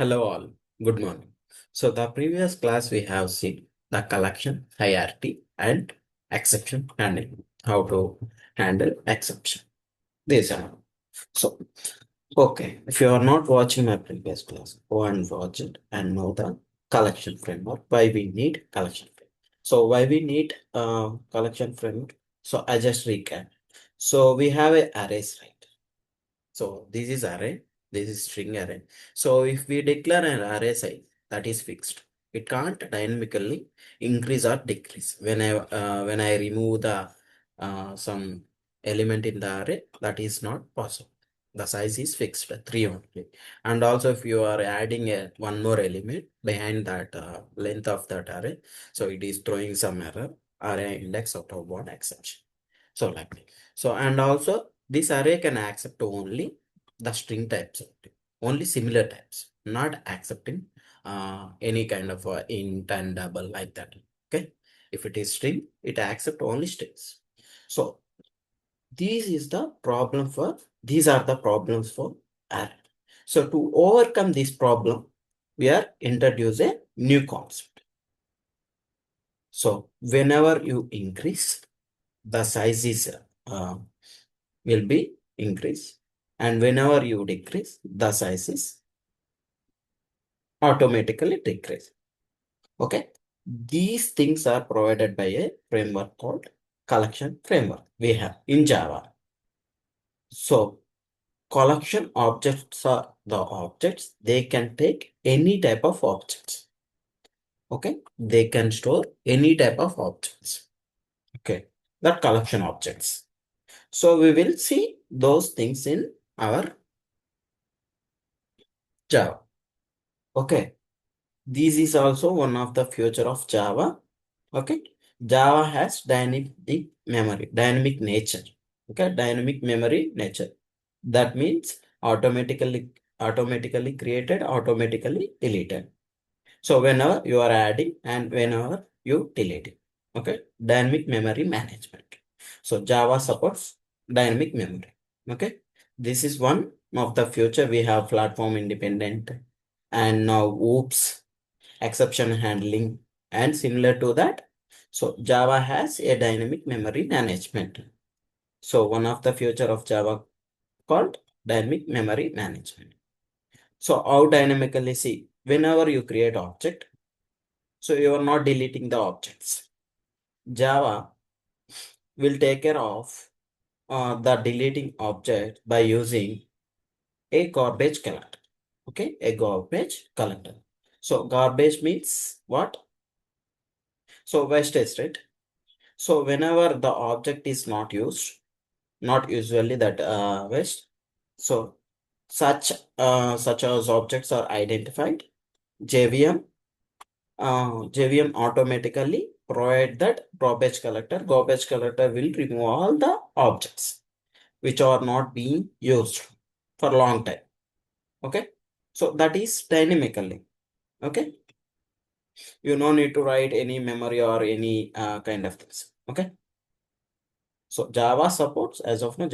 Hello all, good morning. So the previous class we have seen the collection, hierarchy and exception handling. How to handle exception. These are so okay. If you are not watching my previous class, go and watch it and know the collection framework. Why we need collection framework. So why we need collection framework. So I just recap. So we have a arrays, right? So this is array, this is string array. So if we declare an array size that is fixed, it can't dynamically increase or decrease. When I remove the some element in the array, that is not possible. The size is fixed, three only. And also if you are adding one more element behind that length of that array, so it is throwing some error, array index out of one exception. So like that. So and also this array can accept only the string types only, only similar types, not accepting any kind of int and double like that. Okay, if it is string, it accept only strings. So these are the problems for array. So to overcome this problem, we are introduce a new concept. So whenever you increase, the size is uh, will be increased, and whenever you decrease, the size is automatically decrease. Okay, these things are provided by a framework called collection framework we have in Java. So collection objects are the objects, they can take any type of objects. Okay, they can store any type of objects. Okay, that collection objects. So we will see those things in our Java. Okay, this is also one of the future of Java. Okay, Java has dynamic nature. Okay, dynamic memory nature. That means automatically created, automatically deleted. So whenever you are adding and whenever you delete it. Okay, dynamic memory management. So Java supports dynamic memory. Okay, this is one of the future. We have platform independent and now oops exception handling and similar to that. So Java has a dynamic memory management. So one of the future of Java called dynamic memory management. So how dynamically see whenever you create object, so you are not deleting the objects. Java will take care of the deleting object by using a garbage collector. Okay, a garbage collector. So garbage means what? So waste is right. So whenever the object is not used, not usually that waste. So such as objects are identified. JVM JVM automatically provide that garbage collector. Garbage collector will remove all the objects which are not being used for long time. Okay, so that is dynamically. Okay, you no need to write any memory or any kind of things. Okay. So Java supports, as of now,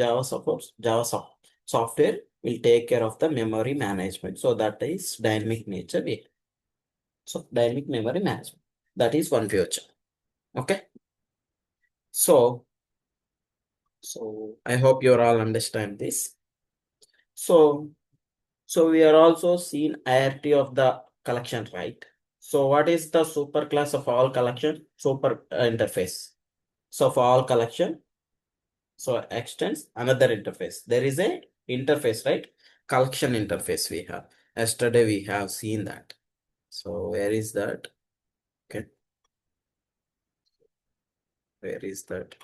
software will take care of the memory management. So that is dynamic nature. So dynamic memory management. That is one future. Okay. So, so I hope you all understand this. So, so we are also seeing hierarchy of the collection, right? So what is the superclass of all collection? Super interface. So for all collection, so extends another interface. There is a interface, right? Collection interface we have. Yesterday we have seen that. So where is that? Okay. Where is that?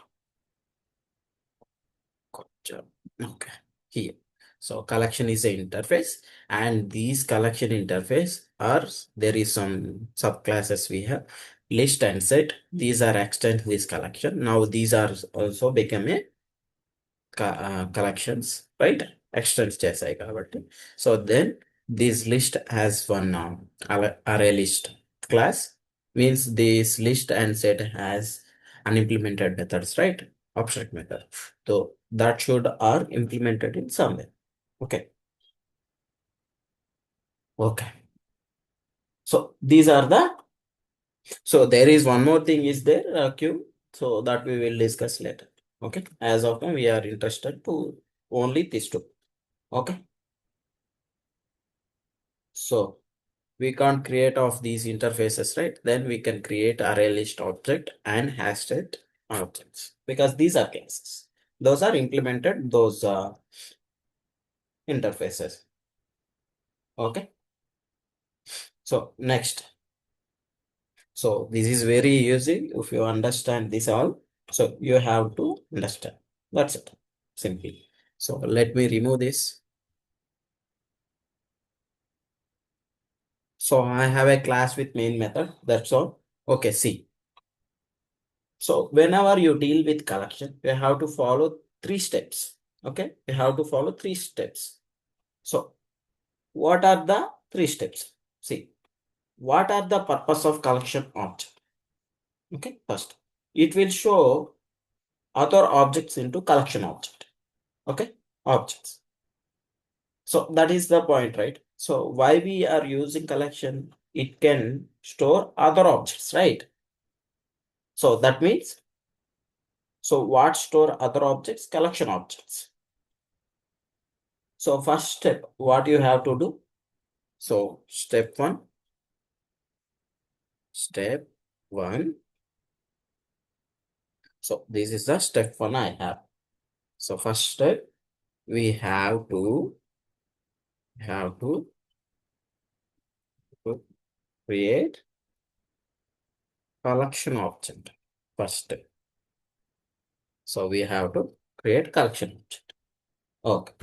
Gotcha. Okay. Here. So collection is a interface, and these collection interface are there is some subclasses we have. List and set. These are extend this collection. Now these are also become a collections, right? Extends చేశాయి కాబట్టి. So then this list has one array list class, means this list and set has unimplemented methods, right? Abstract method. So that should are implemented in somewhere. Okay. Okay. So these are the, so there is one more thing is there, Q. So that we will discuss later. Okay. As of now, we are interested to only these two. Okay. So we can't create of these interfaces, right? Then we can create array list object and HashSet objects because these are classes. Those are implemented, those interfaces. Okay. So next. So this is very easy if you understand this all. So you have to understand. That's it. Simply. So let me remove this. So I have a class with main method. That's all. Okay, see. So whenever you deal with collection, you have to follow three steps. Okay, you have to follow three steps. So what are the three steps? See, what are the purpose of collection object? Okay, first, it will show other objects into collection object. Okay, objects. So that is the point, right? So why we are using collection? It can store other objects, right? So that means, so what store other objects? Collection objects. So first step, what you have to do? So step one. So this is the step one I have. So first step, we have to create collection object first step. So we have to create collection object. Okay.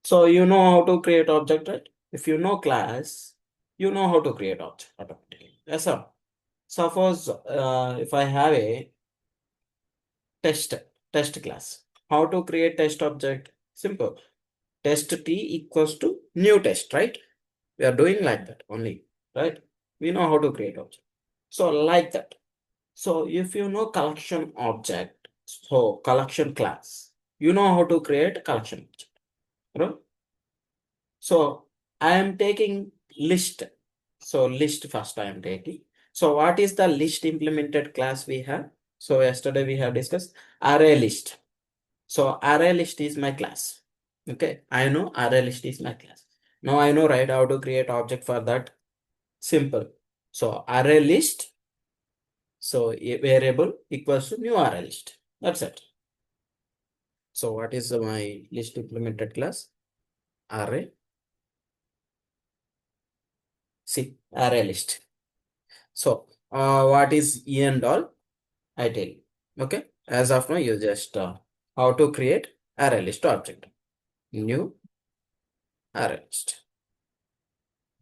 So you know how to create object, right? If you know class, you know how to create object automatically. Yes, sir. Suppose if I have a test test class, how to create test object? Simple. Test t equals to new test, right? We are doing like that only, right? We know how to create object. So like that. So if you know collection object, so collection class, you know how to create collection object, right? So I am taking list. So list first I am taking. So what is the list implemented class we have? So yesterday we have discussed array list. So array list is my class. Okay, I know array list is my class. Now I know right how to create object for that. Simple. So array list. So a variable equals to new array list. That's it. So what is my list implemented class? Array. See, array list. So what is E and all? I tell you. Okay. As of now, you just how to create array list object. New array list.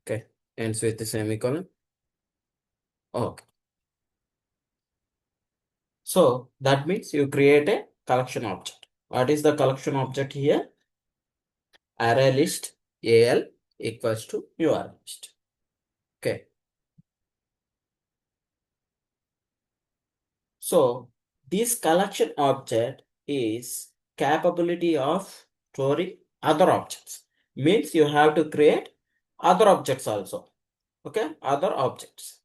Okay. Ends with the semicolon. Okay. So that means you create a collection object. What is the collection object here? Array list AL equals to new array list. Okay. So this collection object is capability of storing other objects. Means you have to create other objects also. Okay, other objects.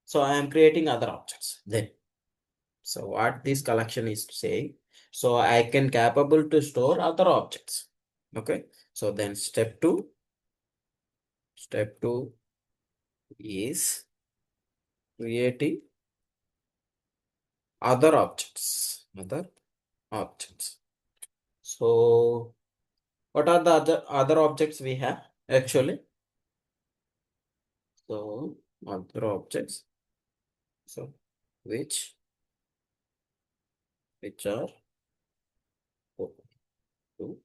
So I am creating other objects then. So what this collection is saying, so I can capable to store other objects. Okay, so then step two is creating other objects. So what are the other objects we have actually? So other objects, so which are open to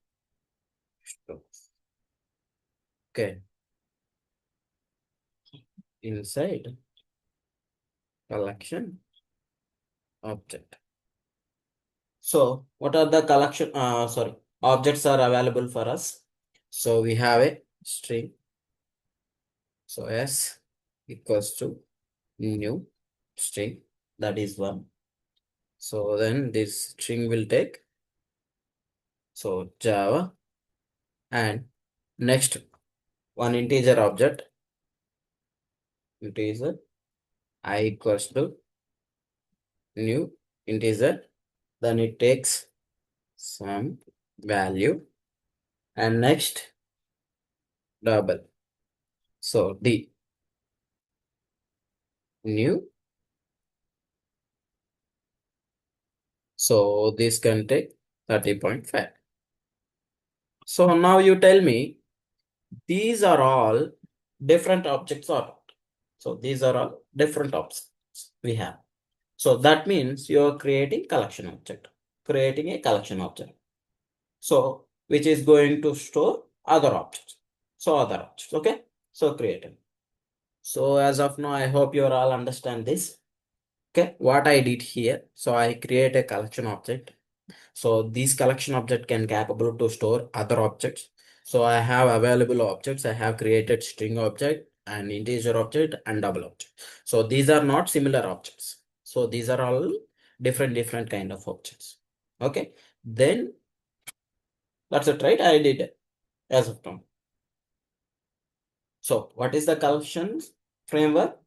store. Okay, inside collection object. So what are the collection? Sorry, objects are available for us. So we have a string. So s equals to new string. That is one. So then this string will take. So Java and next one integer object. integer I equals to new integer, then it takes some value, and next double. So D new. So this can take 30.5. So now you tell me these are all different objects or not. So these are all different objects we have. So that means you are creating collection object, creating a collection object. So which is going to store other objects. So other objects, okay? So creating. So as of now, I hope you all understand this. Okay, what I did here. So I create a collection object. So these collection object can capable to store other objects. So I have available objects. I have created string object and integer object and double object. So these are not similar objects. So these are all different kind of objects. Okay. Then that's it, right? I did it as of now. So what is the collection framework?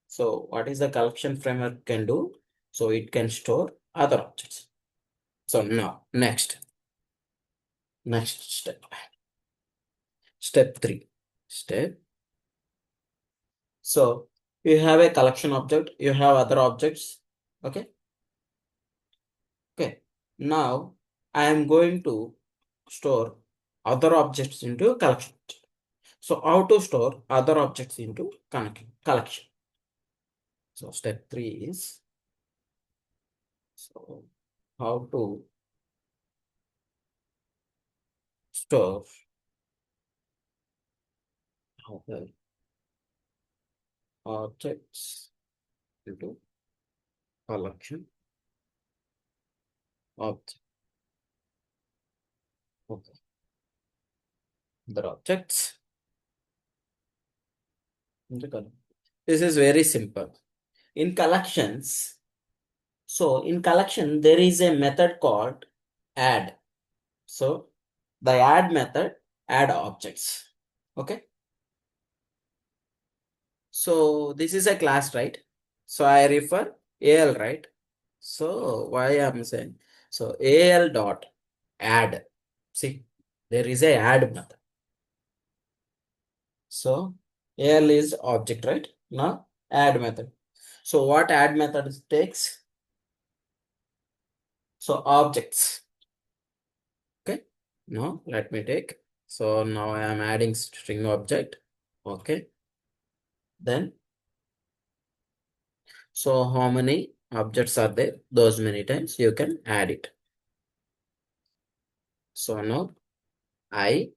So what is the collection framework can do? So it can store other objects. So now next step 3. Step. So you have a collection object, you have other objects. Okay. Okay. Now I am going to store other objects into a collection. So how to store other objects into collection? So step 3 is, so how to store other objects into collection object. Okay. Other objects into collection. This is very simple. In collections, so in collection, there is a method called add. So the add method add objects. Okay. So this is a class, right? So I refer AL, right? So why I'm saying, so AL dot add. See, there is a add method. So AL is object, right? Now add method. So what add method takes? So objects. Okay. Now let me take. So now I am adding string object. Okay. Then, so how many objects are there? Those many times you can add it. So now I.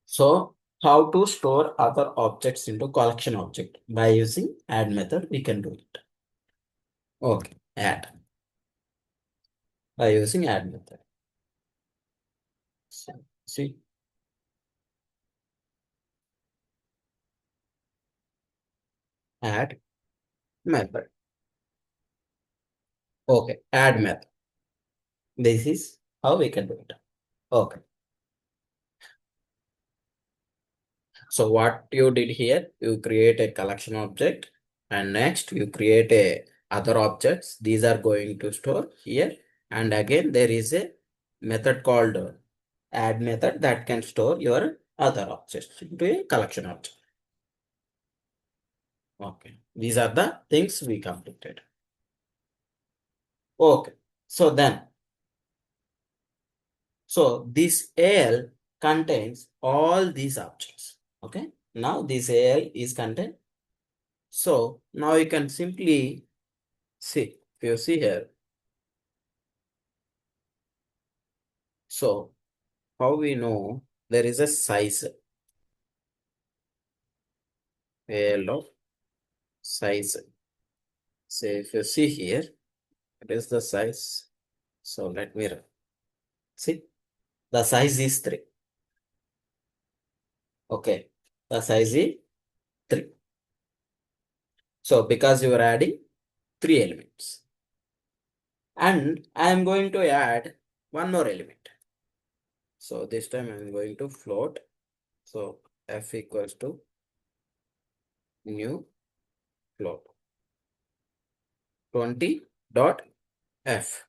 So how to store other objects into collection object? By using add method, we can do it. Okay. Add. By using add method. So, see, add method. Okay. Add method. This is how we can do it. Okay. So what you did here, you create a collection object, and next you create a other objects. These are going to store here. And again, there is a method called add method that can store your other objects into a collection object. Okay. These are the things we completed. Okay. So then, so this AL contains all these objects. Okay. Now this AL is contained. So now you can simply see, if you see here, so how we know there is a size, AL of size. Say if you see here, it is the size. So let me see, the size is 3. Okay, the size is 3. So because you are adding 3 elements, and I am going to add one more element. So this time I'm going to float. So f equals to new float 20 dot f.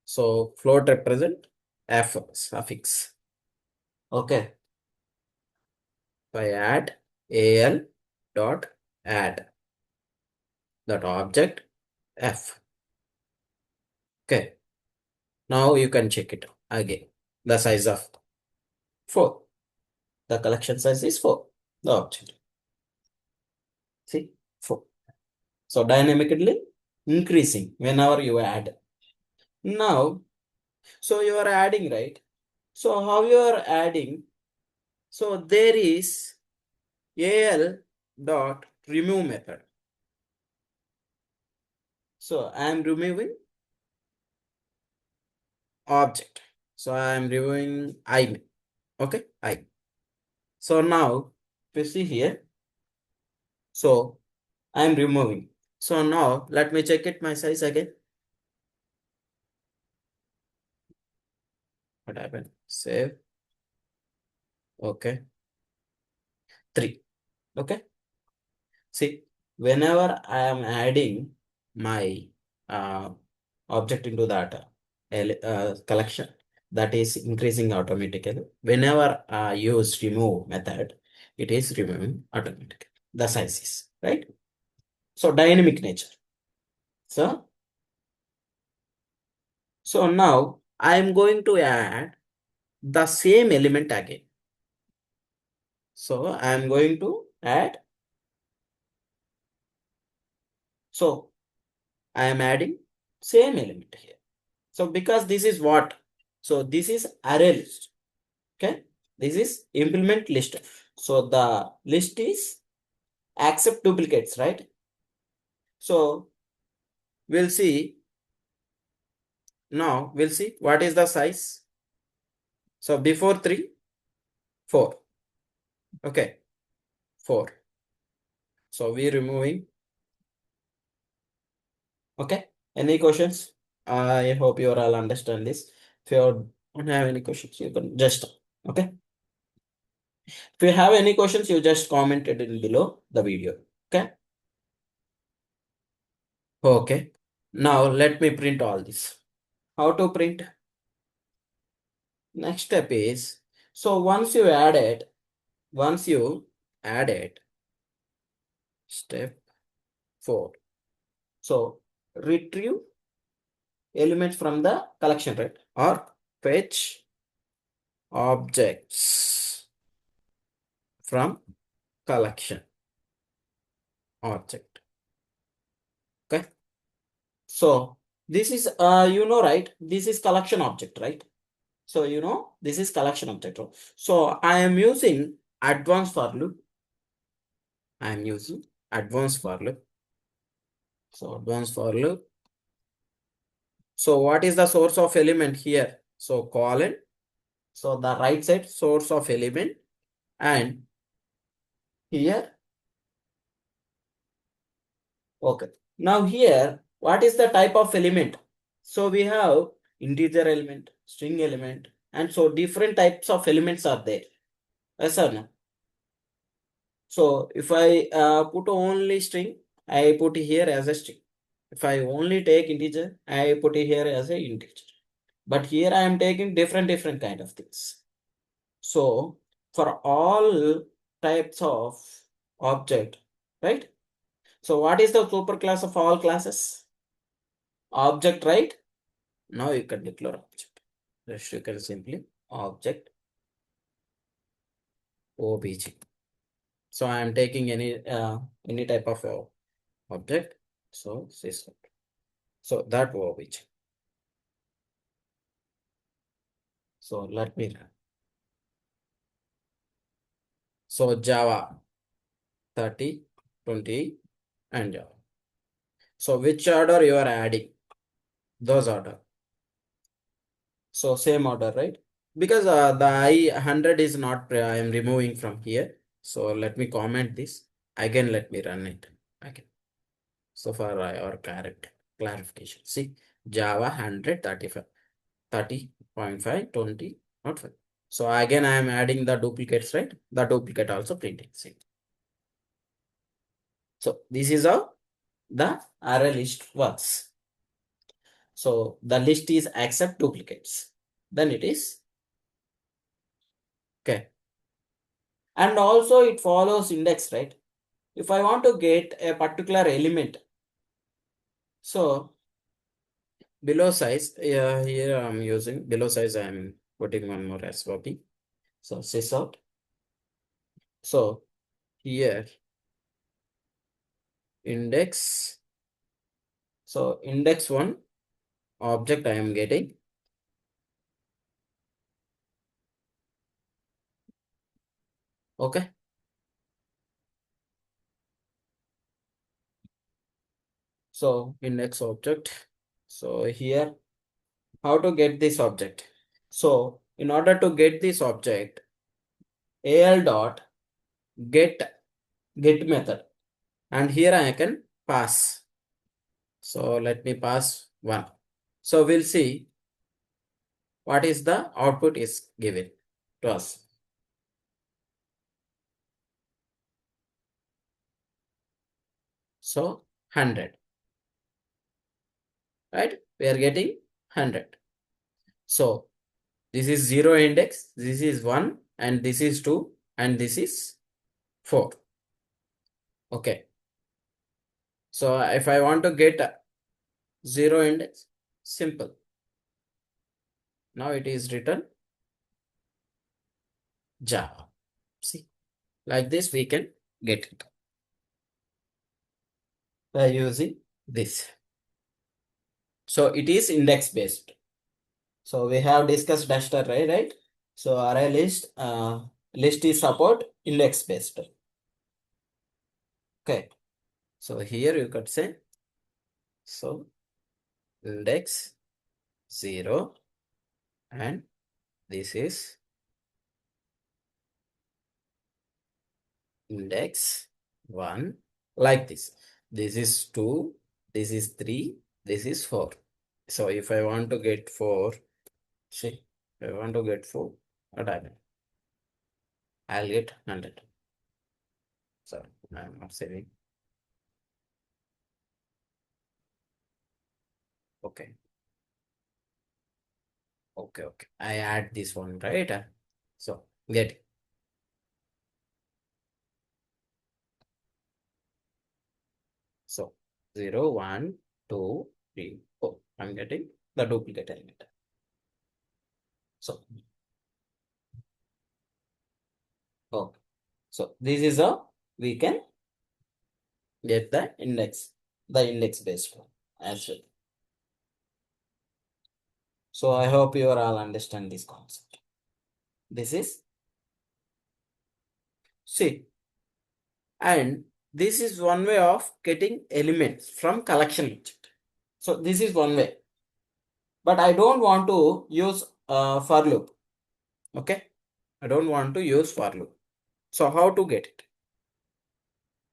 So float represent f suffix. Okay. If I add al dot add that object f. Okay. Now you can check it again. The size of 4. The collection size is 4. The object. See? 4. So dynamically increasing whenever you add. Now, so you are adding, right? So how you are adding? So there is al dot remove method. So I am removing object. So I am removing I. Okay, I. So now, if you see here, so I am removing. So now let me check it my size again. What happened? Save. Okay. 3. Okay. See, whenever I am adding my uh, object into that collection, that is increasing automatically. Whenever I use remove method, it is removing automatically. The size is right. So dynamic nature. So now I am going to add the same element again. So I am going to add. So I am adding same element here. So because this is what? So this is array list. Okay. This is implement list. So the list is accept duplicates, right? So we'll see. Now we'll see what is the size. So before 3, 4. Okay. 4. So we removing. Okay. Any questions? I hope you all understand this. If you don't have any questions, you can just okay. If you have any questions, you just comment it in below the video. Okay. Okay. Now let me print all this. How to print? Next step is, so once you add it, step 4. So retrieve elements from the collection, right? Or fetch objects from collection object. Okay. So this is right? This is collection object, right? So this is collection object. So I am using advanced for loop. I am using advanced for loop. So advanced for loop. So what is the source of element here? So colon. So the right side source of element, and here. Okay. Now here, what is the type of element? So we have integer element, string element, and so different types of elements are there. Yes or no? So if I put only string, I put here as a string. If I only take integer, I put it here as a integer. But here I am taking different kind of things. So for all types of object, right? So what is the superclass of all classes? Object, right? Now you can declare object. Just you can simply object obj. So I am taking any type of object. So system. So that obj. So let me run. So Java 30, 20, and Java. So which order you are adding? Those order. So same order, right? Because the I100 is not, I am removing from here. So let me comment this. Again, let me run it. Okay. So for our clarification. See, Java 100, 35, 30.5, 20, not 5. So again, I am adding the duplicates, right? The duplicate also printing. See. So this is how the array list works. So the list is accept duplicates. Then it is okay. And also it follows index, right? If I want to get a particular element, so below size, here I'm using below size, I'm putting one more as copy. So sys out. So here index. So index one object I am getting. Okay. So index object. So here, how to get this object? So in order to get this object, al dot get method, and here I can pass. So let me pass 1. So we'll see what is the output is given to us. So 100, right? We are getting 100. So this is 0 index, this is 1, and this is 2, and this is 4. Okay. So if I want to get 0 index, simple. Now it is written Java. See, like this we can get it by using this. So it is index based. So we have discussed dash array, right? So array list is support index based. Okay. So here you could say, so index 0, and this is index 1, like this. This is 2, this is 3, this is 4. So if I want to get 4, see, if I want to get 4, what I will? I'll get 100. So I'm not saving. Okay. Okay, okay. I add this one, right? So get it. So 0, 1, 2, 3, 4. I'm getting the duplicate element. So, okay. So this is how we can get the index based one as well. So I hope you all understand this concept. This is see, and this is one way of getting elements from collection object. So this is one way, but I don't want to use for loop. Okay, I don't want to use for loop. So how to get it?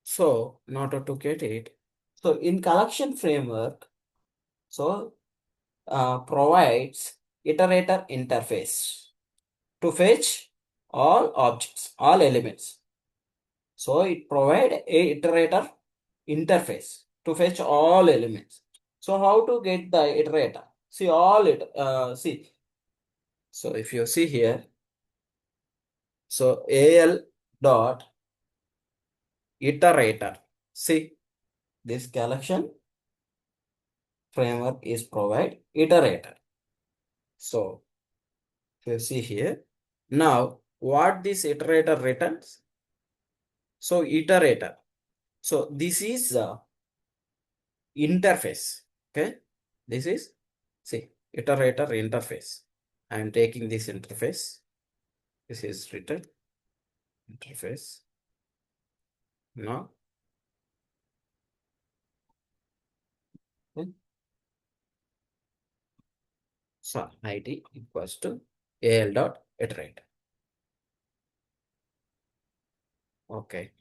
So in order to get it, so in collection framework, so provides iterator interface to fetch all objects, all elements. So it provide a iterator interface to fetch all elements. So how to get the iterator? See all it see. So if you see here, so al dot iterator. See, this collection framework is provide iterator. So if you see here, now what this iterator returns? So iterator. So this is interface. Okay, this is see iterator interface. I am taking this interface. This is written interface. Now, okay. So id equals to al dot iterate. Okay.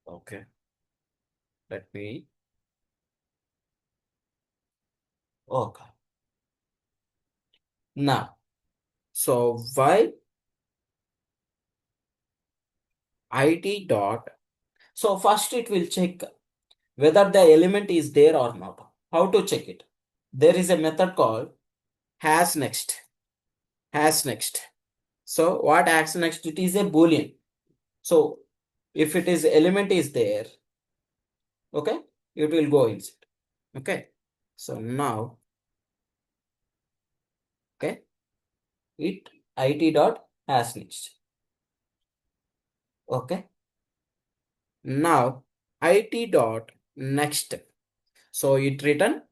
Okay. Let me Okay. Now, so why id dot? So first it will check whether the element is there or not. How to check it? There is a method called has next. Has next. So what has next? It is a boolean. So if it is element is there, okay, it will go inside. Okay. So now, okay, it it dot has next. Okay. Now it dot next. So it return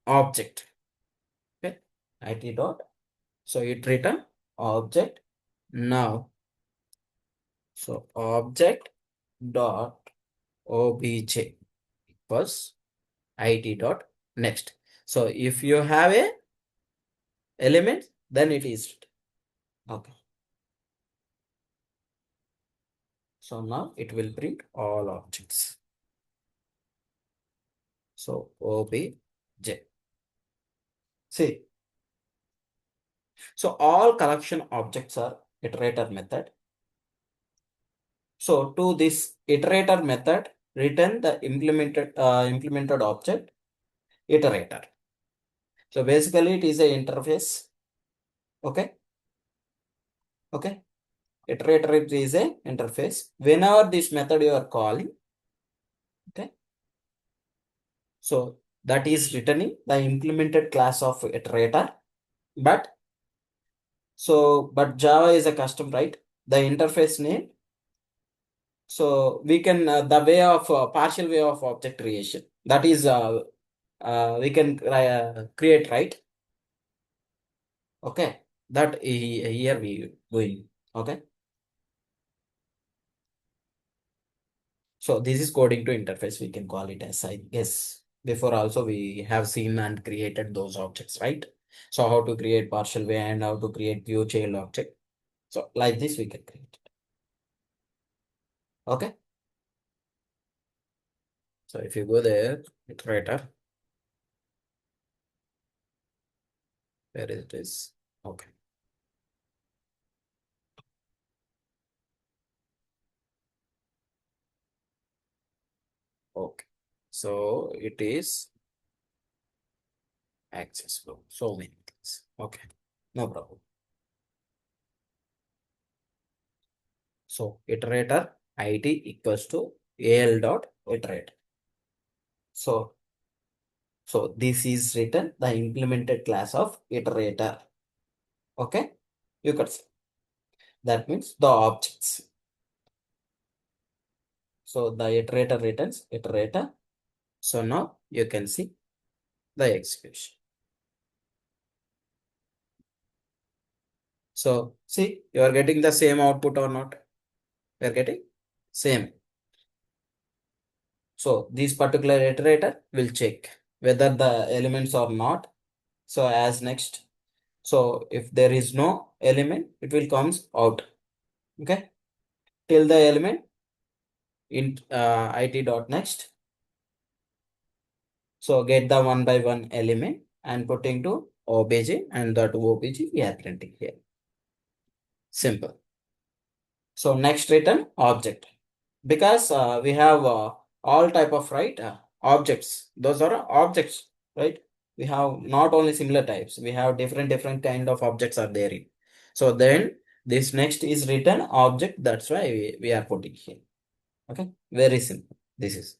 object. Okay. It dot. So it return object. Now, so object dot obj equals it dot next. So if you have a element, then it is written. Okay. So now it will print all objects. So obj. See, so all collection objects are iterator method. So to this iterator method, return the implemented object iterator. So basically it is a interface. Okay. Okay. Iterator is a interface. Whenever this method you are calling, okay. So that is returning the implemented class of iterator. But Java is a custom, right? The interface name. So we can the way of partial way of object creation. That is we can create, right? Okay. That here we going. Okay. So this is coding to interface. We can call it as, I guess. Before also we have seen and created those objects, right? So how to create partial way and how to create view child object. So like this we can create it. Okay. So if you go there, iterator, where it is? Okay. Okay. So it is accessible. So many things. Okay. No problem. So iterator id equals to al dot iterate. So this is written the implemented class of iterator. Okay. You could say that means the objects. So the iterator returns iterator. So now you can see the execution. So see, you are getting the same output or not? We are getting same. So this particular iterator will check whether the elements are not. So as next. So if there is no element, it will comes out. Okay. Till the element in it dot next. So get the one by one element and putting to obj, and that obj we are printing here. Simple. So next return object, because we have all type of objects. Those are objects, right? We have not only similar types, we have different kind of objects are there in. So then this next is return object. That's why we are putting here. Okay, very simple. This is.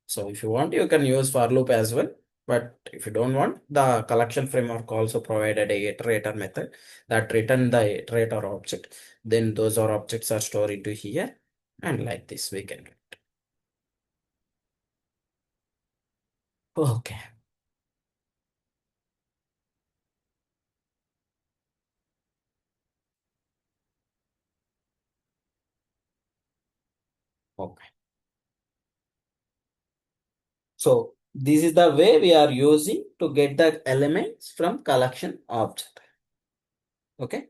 So if you want, you can use for loop as well. But if you don't want, the collection framework also provided a iterator method that return the iterator object. Then those are objects are stored into here, and like this we can do it. Okay. Okay. So this is the way we are using to get the elements from collection object. Okay.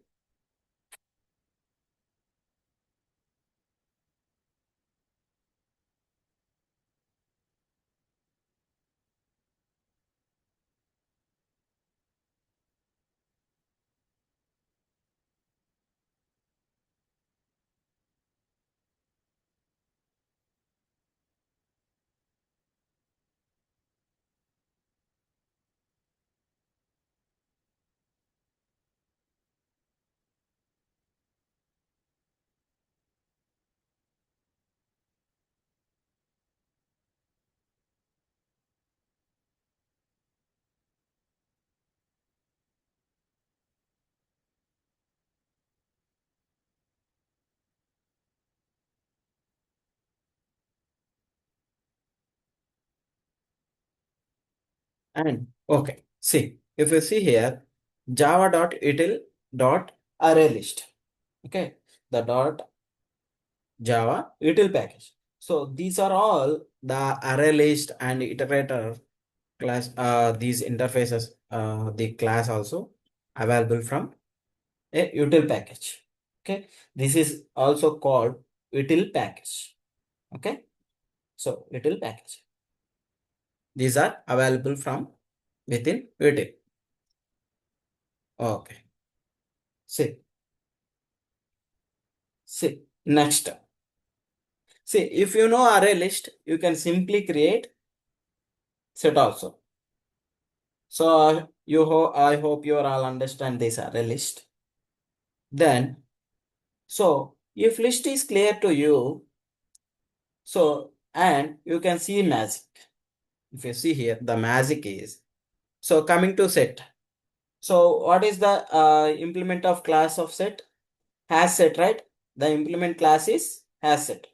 And okay, see, if you see here, java.util.ArrayList. Okay, the dot Java util package. So these are all the ArrayList and iterator class. These interfaces, the class also available from a util package. Okay, this is also called util package. Okay, so util package. These are available from within util. Okay, see, next. See, if you know array list, you can simply create set also. So I hope you all understand this array list. Then, so if list is clear to you, so and you can see magic. If you see here, the magic is so coming to set. So what is the implement of class of set? Has set, right? The implement class is has set.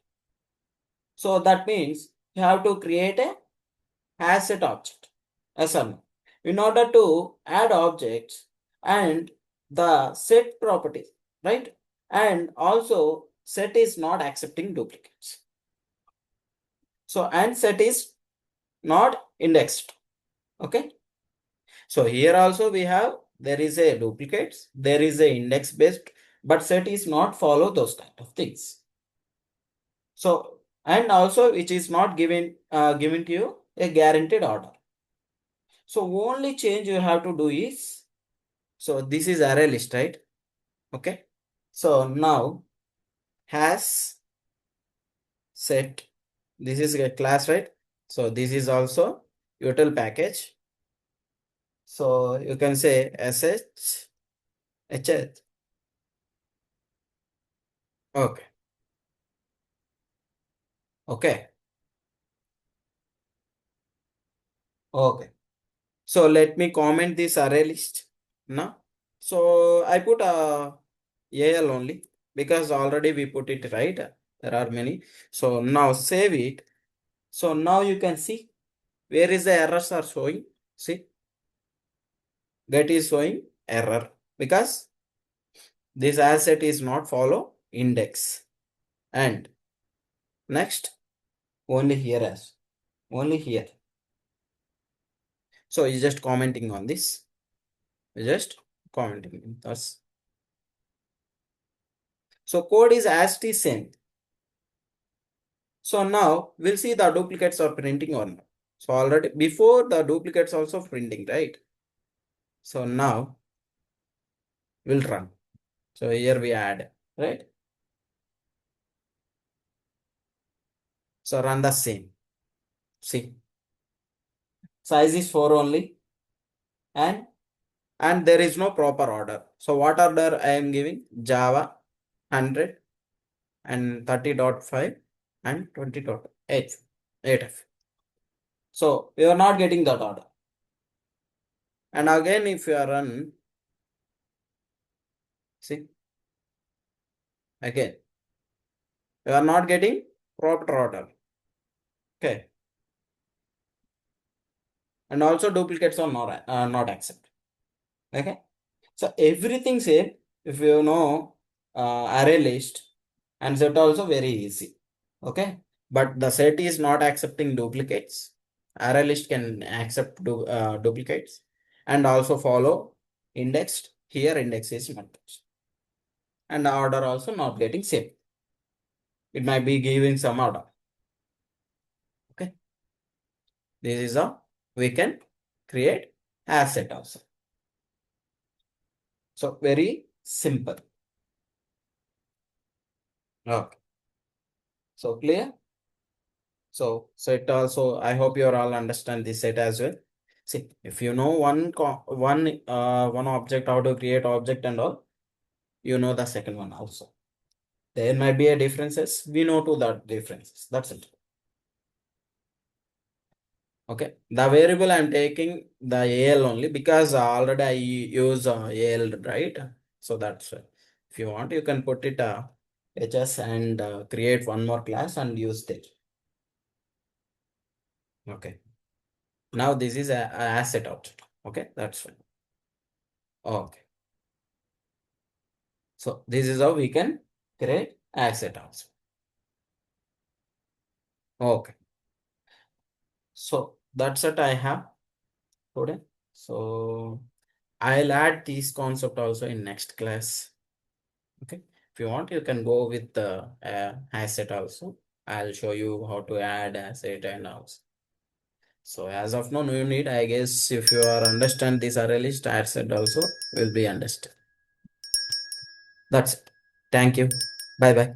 So that means you have to create a has set object. Yes or no? In order to add objects and the set properties, right? And also set is not accepting duplicates. So and set is not indexed. Okay. So here also we have there is a duplicates, there is a index based, but set is not follow those kind of things. So and also which is not given to you a guaranteed order. So only change you have to do is so this is array list, right? Okay. So now has set this is a class, right? So this is also util package. So you can say sh hs. Okay. Okay. Okay. So let me comment this array list now. So I put AL only because already we put it right. There are many. So now save it. So now you can see where is the errors are showing. See that is showing error because this asset is not follow index. And next only here as only here. So you just commenting on this. You just commenting thus. So code is as it is same. So now we'll see the duplicates are printing or not. So already before the duplicates also printing, right? So now we'll run. So here we add, right? So run the same. See, size is 4 only and there is no proper order. So what order I am giving? Java 100 and 30.5 and 20.8 8F. So we are not getting that order. And again, if you are run, see, again, you are not getting proper order. Okay. And also duplicates are not accepted. Okay. So everything same. If you know array list and set also very easy. Okay. But the set is not accepting duplicates. Array list can accept duplicates and also follow indexed. Here index is not touched. And the order also not getting same. It might be giving some order. Okay. This is how we can create asset also. So very simple. Okay. So clear? So set also, I hope you all understand this set as well. See, if you know one object, how to create object and all, you know the second one also. There might be a differences. We know to that differences. That's it. Okay. The variable I'm taking the AL only because already I use AL, right? So that's if you want, you can put it HS and create one more class and use it. Okay. Now this is a asset object. Okay, that's fine. Okay. So this is how we can create asset also. Okay. So that's it I have today. So I'll add these concept also in next class. Okay. If you want, you can go with the asset also. I'll show you how to add asset and also. So as of now, no need. I guess if you are understand this array list, asset also will be understood. That's it. Thank you. Bye bye.